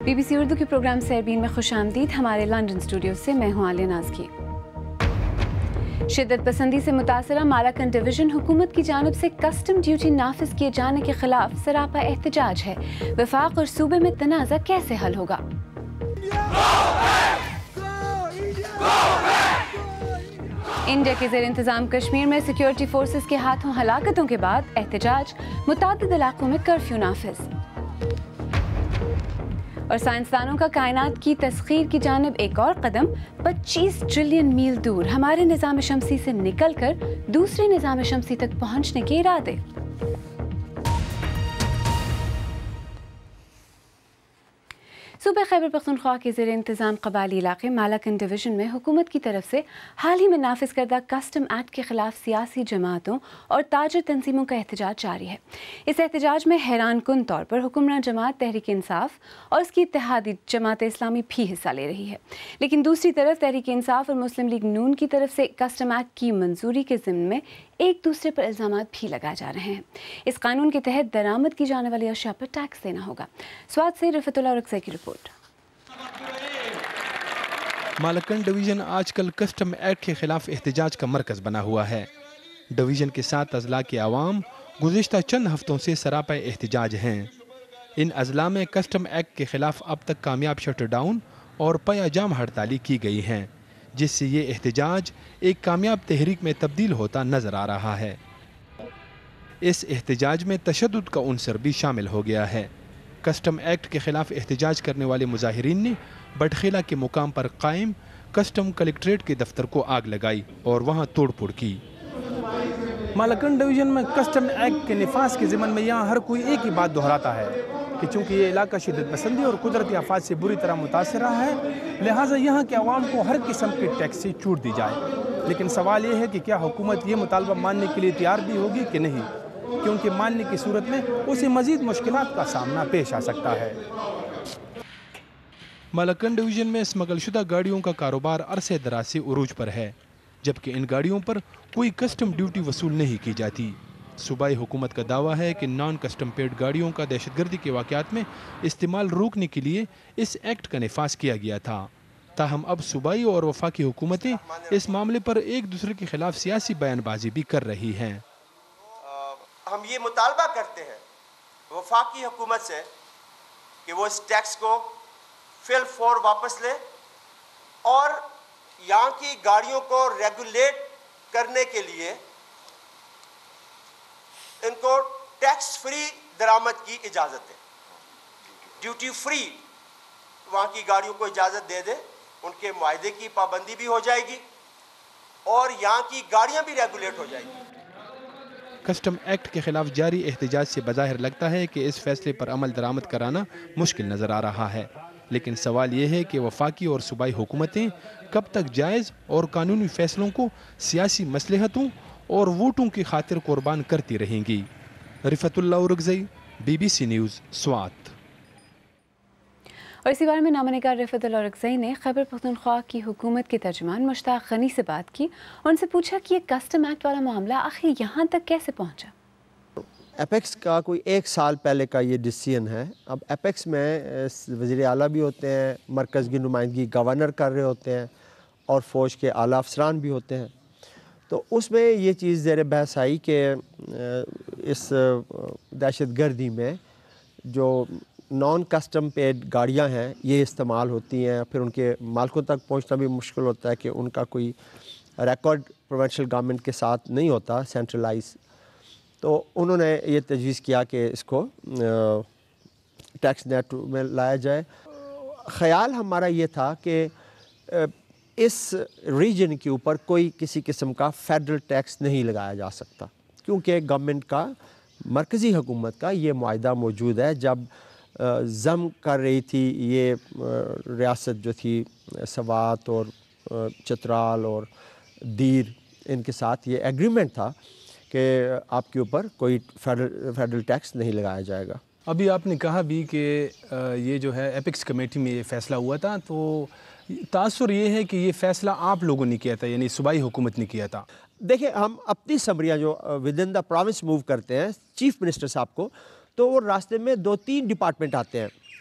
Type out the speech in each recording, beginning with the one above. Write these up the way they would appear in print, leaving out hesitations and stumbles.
BBC Urdu کے programme سیربین میں خوش آمدید. ہمارے لندن اسٹوڈیو سے میں ہوں عالیہ نازکی. شدت پسندی سے متاثرہ مالاکنڈ ڈویژن حکومت کی جانب سے کسٹم ڈیوٹی نافذ کیے جانے کے خلاف سراپا احتجاج ہے. وفاق اور صوبے میں تنازع کیسے حل ہوگا؟ انڈیا کے زیر انتظام کشمیر میں سیکیورٹی فورسز کے ہاتھوں ہلاکتوں کے بعد احتجاج، متعدد علاقوں میں کرفیو نافذ. اور سائنسدانوں کا کائنات کی تسخیر کی جانب ایک اور قدم، 25 ٹریلین میل دور ہمارے نظام شمسی سے نکل کر دوسرے نظام شمسی تک پہنچنے کے ارادے. صوبہ خیبر پختونخوا کے زیر انتظام قبائلی علاقے مالاکنڈ ڈویژن میں حکومت کی طرف سے حال ہی میں نافذ کردہ کسٹم ایکٹ کے خلاف سیاسی جماعتوں اور تاجر تنظیموں کا احتجاج جاری ہے. اس احتجاج میں حیران کن طور پر حکمراں جماعت تحریک انصاف اور اس کی اتحادی جماعت اسلامی بھی حصہ لے رہی ہے، لیکن دوسری طرف تحریک انصاف اور مسلم لیگ نون کی طرف سے کسٹم ایکٹ کی منظوری کے ضمن میں ایک دوسرے پر الزامات بھی لگائے جا رہے ہیں. اس قانون کے تحت درآمد کی جانے والی اشیاء پر ٹیکس دینا ہوگا. سوات سے رفعت اللہ رکزئی کی رپورٹ. مالاکنڈ ڈویژن آج کل کسٹم ایکٹ کے خلاف احتجاج کا مرکز بنا ہوا ہے. ڈویژن کے 7 اضلاع کے عوام گزشتہ چند ہفتوں سے سراپا احتجاج ہیں. ان اضلاع میں کسٹم ایکٹ کے خلاف اب تک کامیاب شٹر ڈاؤن اور پیا جام ہڑتالی کی گئی ہیں، جس سے یہ احتجاج ایک کامیاب تحریک میں تبدیل ہوتا نظر آ رہا ہے. اس احتجاج میں تشدد کا عنصر بھی شامل ہو گیا ہے. کسٹم ایکٹ کے خلاف احتجاج کرنے والے مظاہرین نے بٹخیلا کے مقام پر قائم کسٹم کلکٹریٹ کے دفتر کو آگ لگائی اور وہاں توڑ پھوڑ کی. مالاکنڈ ڈویژن میں کسٹم ایکٹ کے نفاذ کے ضمن میں یہاں ہر کوئی ایک ہی بات دہراتا ہے کہ چونکہ یہ علاقہ شدت پسندی اور قدرتی آفات سے بری طرح متاثر رہا ہے، لہٰذا یہاں کے عوام کو ہر قسم کے ٹیکس سے چھوٹ دی جائے. لیکن سوال یہ ہے کہ کیا حکومت یہ مطالبہ ماننے کے لیے تیار بھی ہوگی کہ نہیں، کیونکہ ماننے کی صورت میں اسے مزید مشکلات کا سامنا پیش آ سکتا ہے. مالاکنڈ ڈویژن میں اسمگل شدہ گاڑیوں کا کاروبار عرصے دراز سے عروج پر ہے، جبکہ ان گاڑیوں پر کوئی کسٹم ڈیوٹی وصول نہیں کی جاتی. صوبائی حکومت کا دعویٰ ہے کہ نان کسٹم پیڈ گاڑیوں کا دہشت گردی کے واقعات میں استعمال روکنے کے لیے اس ایکٹ کا نفاذ کیا گیا تھا. تاہم اب صوبائی اور وفاقی حکومتیں اس معاملے پر ایک دوسرے کے خلاف سیاسی بیان بازی بھی کر رہی ہیں. ہم یہ مطالبہ کرتے ہیں وفاقی حکومت سے کہ وہ اس ٹیکس کو فی الفور واپس لے اور یہاں کی گاڑیوں کو ریگولیٹ کرنے کے لیے ان کو ٹیکس فری درآمد کی اجازت دے. ڈیوٹی فری وہاں کی گاڑیوں کو اجازت دے دے، ان کے معاہدے کی پابندی بھی ہو جائے گی اور یہاں کی گاڑیاں بھی ریگولیٹ ہو جائیں گی. کسٹم ایکٹ کے خلاف جاری احتجاج سے بظاہر لگتا ہے کہ اس فیصلے پر عمل درآمد کرانا مشکل نظر آ رہا ہے، لیکن سوال یہ ہے کہ وفاقی اور صوبائی حکومتیں کب تک جائز اور قانونی فیصلوں کو سیاسی مصلحتوں اور ووٹوں کی خاطر قربان کرتی رہیں گی. رفعت اللہ رکزئی، BBC نیوز، سوات. اور اسی بارے میں نامہ نگار رفعت اللہ رکزئی نے خیبر پختونخوا کی حکومت کے ترجمان مشتاق غنی سے بات کی اور ان سے پوچھا کہ یہ کسٹم ایکٹ والا معاملہ آخر یہاں تک کیسے پہنچا. ایپیکس کا کوئی 1 سال پہلے کا یہ ڈیسیژن ہے. اب ایپیکس میں وزیر اعلیٰ بھی ہوتے ہیں، مرکز کی نمائندگی گورنر کر رہے ہوتے ہیں اور فوج کے اعلیٰ افسران بھی ہوتے ہیں. تو اس میں یہ چیز زیر بحث آئی کہ اس دہشت گردی میں جو نان کسٹم پیڈ گاڑیاں ہیں یہ استعمال ہوتی ہیں، پھر ان کے مالکوں تک پہنچنا بھی مشکل ہوتا ہے کہ ان کا کوئی ریکارڈ پروونشل گورنمنٹ کے ساتھ نہیں ہوتا سینٹرلائز. تو انہوں نے یہ تجویز کیا کہ اس کو ٹیکس نیٹ میں لایا جائے. خیال ہمارا یہ تھا کہ اس ریجن کے اوپر کوئی کسی قسم کا فیڈرل ٹیکس نہیں لگایا جا سکتا، کیونکہ گورنمنٹ کا، مرکزی حکومت کا یہ معاہدہ موجود ہے. جب ضم کر رہی تھی یہ ریاست جو تھی سوات اور چترال اور دیر، ان کے ساتھ یہ ایگریمنٹ تھا کہ آپ کے اوپر کوئی فیڈرل ٹیکس نہیں لگایا جائے گا. ابھی آپ نے کہا بھی کہ یہ جو ہے ایپیکس کمیٹی میں یہ فیصلہ ہوا تھا، تو تاثر یہ ہے کہ یہ فیصلہ آپ لوگوں نے کیا تھا، یعنی صوبائی حکومت نے کیا تھا. دیکھیں، ہم اپنی سمریاں جو with in the province move کرتے ہیں چیف منسٹر صاحب کو، تو وہ راستے میں 2-3 ڈپارٹمنٹ آتے ہیں.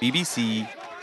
BBC,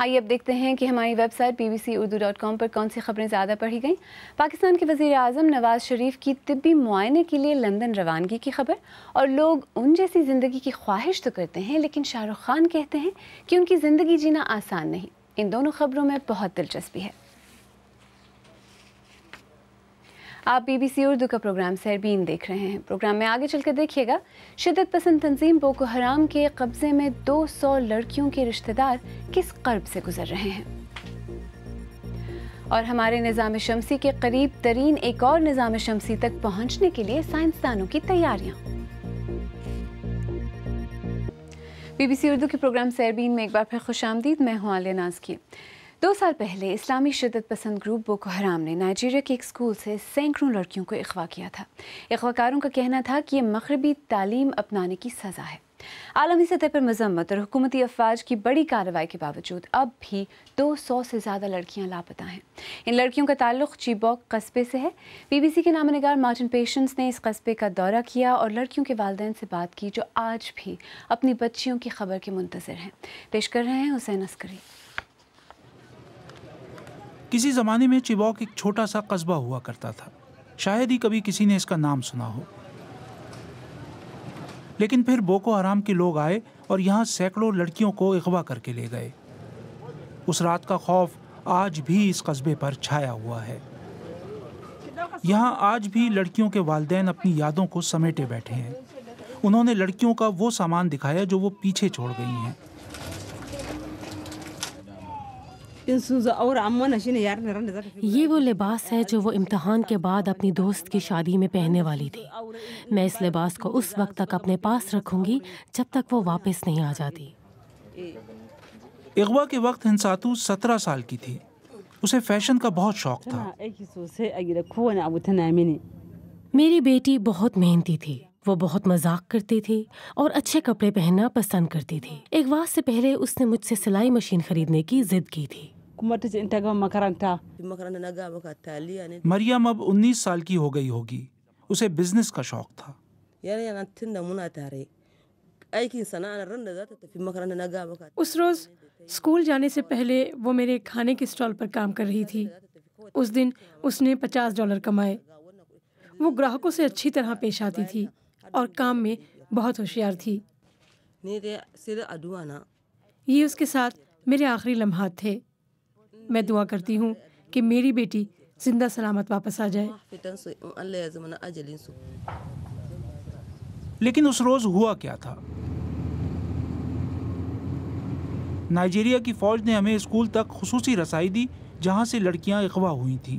آئیے اب دیکھتے ہیں کہ ہماری ویب سائٹ bbcurdu.com پر کون سی خبریں زیادہ پڑھی گئیں۔ پاکستان کے وزیر اعظم نواز شریف کی طبی معائنے کے لیے لندن روانگی کی خبر، اور لوگ ان جیسی زندگی کی خواہش تو کرتے ہیں لیکن شاہ رخ خان کہتے ہیں کہ ان کی زندگی جینا آسان نہیں۔ ان دونوں خبروں میں بہت دلچسپی ہے۔ آپ BBC اردو کا پروگرام سیربین دیکھ رہے ہیں۔ پروگرام میں آگے چل کر دیکھیے گا، شدت پسند تنظیم بوکو حرام کے قبضے میں 200 لڑکیوں کے رشتہ دار کس کرب سے گزر رہے ہیں، اور ہمارے نظام شمسی کے قریب ترین ایک اور نظام شمسی تک پہنچنے کے لیے سائنسدانوں کی تیاریاں۔ BBC اردو کے پروگرام سیربین میں ایک بار پھر خوش آمدید۔ میں ہوں عالیہ ناز کی۔ 2 سال پہلے اسلامی شدت پسند گروپ بوکو حرام نے نائجیریا کے ایک اسکول سے سینکڑوں لڑکیوں کو اغوا کیا تھا۔ اغواکاروں کا کہنا تھا کہ یہ مغربی تعلیم اپنانے کی سزا ہے۔ عالمی سطح پر مذمت اور حکومتی افواج کی بڑی کارروائی کے باوجود اب بھی 200 سے زیادہ لڑکیاں لاپتہ ہیں۔ ان لڑکیوں کا تعلق چیبوک قصبے سے ہے۔ BBC کے نامہ نگار مارٹن پیشنس نے اس قصبے کا دورہ کیا اور لڑکیوں کے والدین سے بات کی جو آج بھی اپنی بچیوں کی خبر کے منتظر ہیں۔ پیش کر رہے ہیں حسین عسکری۔ کسی زمانے میں چیبوک ایک چھوٹا سا قصبہ ہوا کرتا تھا، شاید ہی کبھی کسی نے اس کا نام سنا ہو، لیکن پھر بوکو حرام کے لوگ آئے اور یہاں سینکڑوں لڑکیوں کو اغوا کر کے لے گئے۔ اس رات کا خوف آج بھی اس قصبے پر چھایا ہوا ہے۔ یہاں آج بھی لڑکیوں کے والدین اپنی یادوں کو سمیٹے بیٹھے ہیں۔ انہوں نے لڑکیوں کا وہ سامان دکھایا جو وہ پیچھے چھوڑ گئی ہیں۔ یہ وہ لباس ہے جو وہ امتحان کے بعد اپنی دوست کی شادی میں پہننے والی تھی۔ میں اس لباس کو اس وقت تک اپنے پاس رکھوں گی جب تک وہ واپس نہیں آ جاتی۔ اغوا کے وقت ہنساتو 17 سال کی تھی۔ اسے فیشن کا بہت شوق تھا۔ میری بیٹی بہت محنتی تھی، وہ بہت مذاق کرتی تھی اور اچھے کپڑے پہننا پسند کرتی تھی۔ اغوا سے پہلے اس نے مجھ سے سلائی مشین خریدنے کی ضد کی تھی۔ مریم اب 19 سال کی ہو گئی ہوگی۔ اسے بزنس کا شوق تھا۔ اس روز اسکول جانے سے پہلے وہ میرے کھانے کے اسٹال پر کام کر رہی تھی۔ اس دن اس نے $50 کمائے۔ وہ گراہکوں سے اچھی طرح پیش آتی تھی اور کام میں بہت ہوشیار تھی۔ یہ اس کے ساتھ میرے آخری لمحات تھے۔ میں دعا کرتی ہوں کہ میری بیٹی زندہ سلامت واپس آ جائے۔ لیکن اس روز ہوا کیا تھا؟ نائجیریا کی فوج نے ہمیں اسکول تک خصوصی رسائی دی جہاں سے لڑکیاں اغوا ہوئی تھیں۔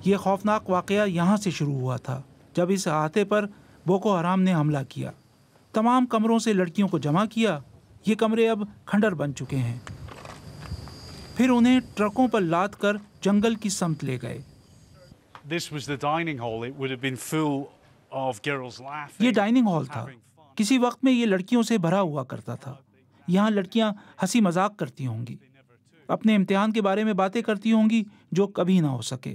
یہ خوفناک واقعہ یہاں سے شروع ہوا تھا جب اس احاطے پر بوکو حرام نے حملہ کیا۔ تمام کمروں سے لڑکیوں کو جمع کیا۔ یہ کمرے اب کھنڈر بن چکے ہیں۔ پھر انہیں ٹرکوں پر لاد کر جنگل کی سمت لے گئے۔ یہ ڈائننگ ہال تھا۔ کسی وقت میں یہ لڑکیوں سے بھرا ہوا کرتا تھا۔ یہاں لڑکیاں ہنسی مذاق کرتی ہوں گی، اپنے امتحان کے بارے میں باتیں کرتی ہوں گی جو کبھی نہ ہو سکے۔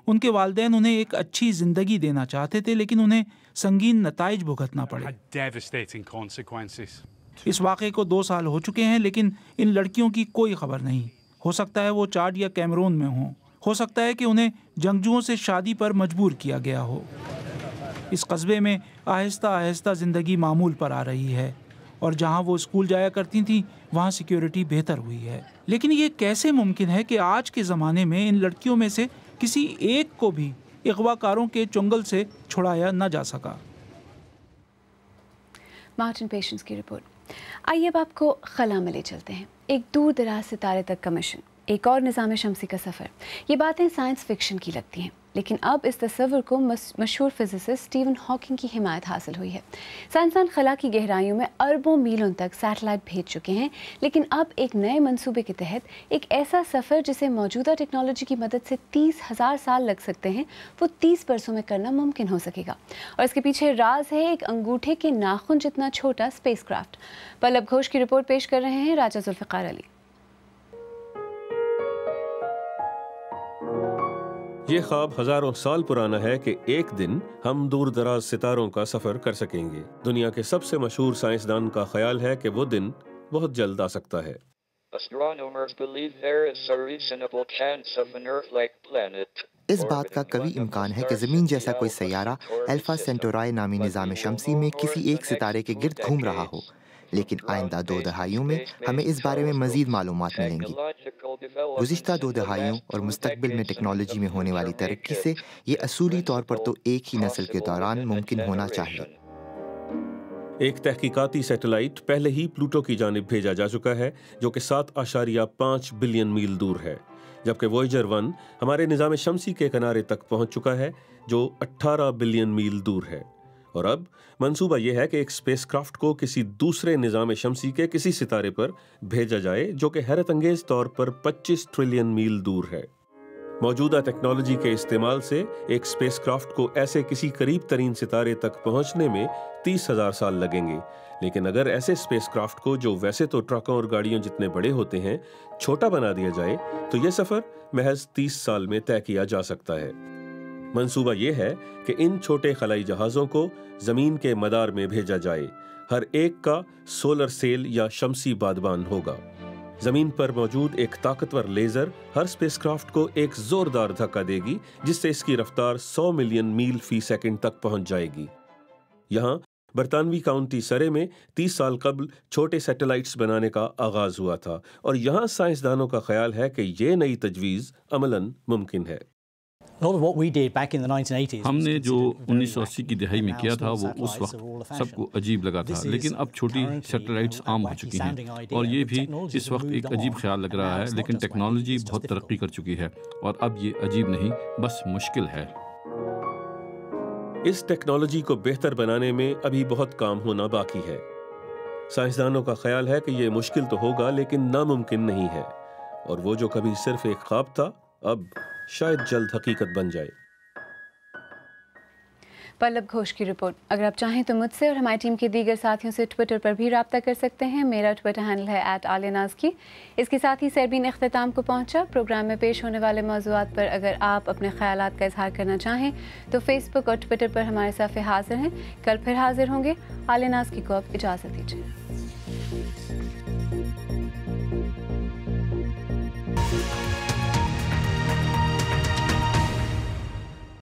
ان کے والدین انہیں ایک اچھی زندگی دینا چاہتے تھے لیکن انہیں سنگین نتائج بھگتنا پڑے۔ اس واقعے کو 2 سال ہو چکے ہیں لیکن ان لڑکیوں کی کوئی خبر نہیں۔ ہو سکتا ہے وہ چاڈ یا کیمرون میں ہوں، ہو سکتا ہے کہ انہیں جنگجوؤں سے شادی پر مجبور کیا گیا ہو۔ اس قصبے میں آہستہ آہستہ زندگی معمول پر آ رہی ہے اور جہاں وہ اسکول جایا کرتی تھیں وہاں سیکیورٹی بہتر ہوئی ہے۔ لیکن یہ کیسے ممکن ہے کہ آج کے زمانے میں ان لڑکیوں میں سے کسی ایک کو بھی اغوا کاروں کے چنگل سے چھڑایا نہ جا سکا؟ مارٹن پیشنس کی رپورٹ۔ آئیے اب آپ کو خلا میں لے چلتے ہیں۔ ایک دور دراز ستارے تک کا مشن، ایک اور نظام شمسی کا سفر۔ یہ باتیں سائنس فکشن کی لگتی ہیں لیکن اب اس تصور کو مشہور فزسسٹ اسٹیون ہاکنگ کی حمایت حاصل ہوئی ہے۔ سائنسدان خلا کی گہرائیوں میں اربوں میلوں تک سیٹلائٹ بھیج چکے ہیں لیکن اب ایک نئے منصوبے کے تحت ایک ایسا سفر جسے موجودہ ٹیکنالوجی کی مدد سے 30,000 سال لگ سکتے ہیں وہ 30 برسوں میں کرنا ممکن ہو سکے گا۔ اور اس کے پیچھے راز ہے ایک انگوٹھے کے ناخن جتنا چھوٹا اسپیس کرافٹ۔ پلب گھوش کی رپورٹ پیش کر رہے ہیں راجہ ذوالفقار علی۔ یہ خواب ہزاروں سال پرانا ہے کہ ایک دن ہم دور دراز ستاروں کا سفر کر سکیں گے۔ دنیا کے سب سے مشہور سائنسدان کا خیال ہے کہ وہ دن بہت جلد آ سکتا ہے۔ Astronomers believe there is a reasonable chance of an Earth-like planet. اس بات کا قوی امکان ہے کہ زمین جیسا کوئی سیارہ الفا سینٹورائی نامی نظام شمسی میں کسی ایک ستارے کے گرد گھوم رہا ہو، لیکن آئندہ 2 دہائیوں میں ہمیں اس بارے میں مزید معلومات ملیں گی۔ گزشتہ 2 دہائیوں اور مستقبل میں ٹیکنالوجی میں ہونے والی ترقی سے یہ اصولی طور پر تو ایک ہی نسل کے دوران ممکن ہونا چاہیے۔ ایک تحقیقاتی سیٹلائٹ پہلے ہی پلوٹو کی جانب بھیجا جا چکا ہے جو کہ 7.5 بلین میل دور ہے، جبکہ وویجر 1 ہمارے نظام شمسی کے کنارے تک پہنچ چکا ہے جو 18 بلین میل دور ہے۔ اور اب منصوبہ یہ ہے کہ ایک اسپیس کرافٹ کو کسی دوسرے نظام شمسی کے کسی ستارے پر بھیجا جائے جو کہ حیرت انگیز طور پر 25 ٹریلین میل دور ہے۔ موجودہ ٹیکنالوجی کے استعمال سے ایک اسپیس کرافٹ کو ایسے کسی قریب ترین ستارے تک پہنچنے میں 30,000 سال لگیں گے، لیکن اگر ایسے اسپیس کرافٹ کو جو ویسے تو ٹرکوں اور گاڑیوں جتنے بڑے ہوتے ہیں چھوٹا بنا دیا جائے تو یہ سفر محض 30 سال میں طے کیا جا سکتا ہے۔ منصوبہ یہ ہے کہ ان چھوٹے خلائی جہازوں کو زمین کے مدار میں بھیجا جائے، ہر ایک کا سولر سیل یا شمسی بادبان ہوگا۔ زمین پر موجود ایک طاقتور لیزر ہر اسپیس کرافٹ کو ایک زوردار دھکا دے گی جس سے اس کی رفتار 100 ملین میل فی سیکنڈ تک پہنچ جائے گی۔ یہاں برطانوی کاؤنٹی سرے میں 30 سال قبل چھوٹے سیٹلائٹس بنانے کا آغاز ہوا تھا، اور یہاں سائنسدانوں کا خیال ہے کہ یہ نئی تجویز عملاً ممکن ہے۔ ہم نے جو 1980 کی دہائی میں کیا تھا وہ اس وقت سب کو عجیب لگا تھا، لیکن اب چھوٹی سیٹلائٹس عام ہو چکی ہیں اور یہ بھی اس وقت ایک عجیب خیال لگ رہا ہے، لیکن ٹیکنالوجی بہت ترقی کر چکی ہے اور اب یہ عجیب نہیں بس مشکل ہے۔ اس ٹیکنالوجی کو بہتر بنانے میں ابھی بہت کام ہونا باقی ہے۔ سائنسدانوں کا خیال ہے کہ یہ مشکل تو ہوگا لیکن ناممکن نہیں ہے، اور وہ جو کبھی صرف ایک خواب تھا اب شاید جلد حقیقت بن جائے۔ پلب گھوش کی رپورٹ۔ اگر آپ چاہیں تو مجھ سے اور ہماری ٹیم کے دیگر ساتھیوں سے ٹویٹر پر بھی رابطہ کر سکتے ہیں۔ میرا ٹویٹر ہینڈل ہے @عالیہ۔ اس کے ساتھ ہی سیربین اختتام کو پہنچا۔ پروگرام میں پیش ہونے والے موضوعات پر اگر آپ اپنے خیالات کا اظہار کرنا چاہیں تو فیس بک اور ٹویٹر پر ہمارے صفحے حاضر ہیں۔ کل پھر حاضر ہوں گے۔ عالیہ کو اب اجازت دیجیے۔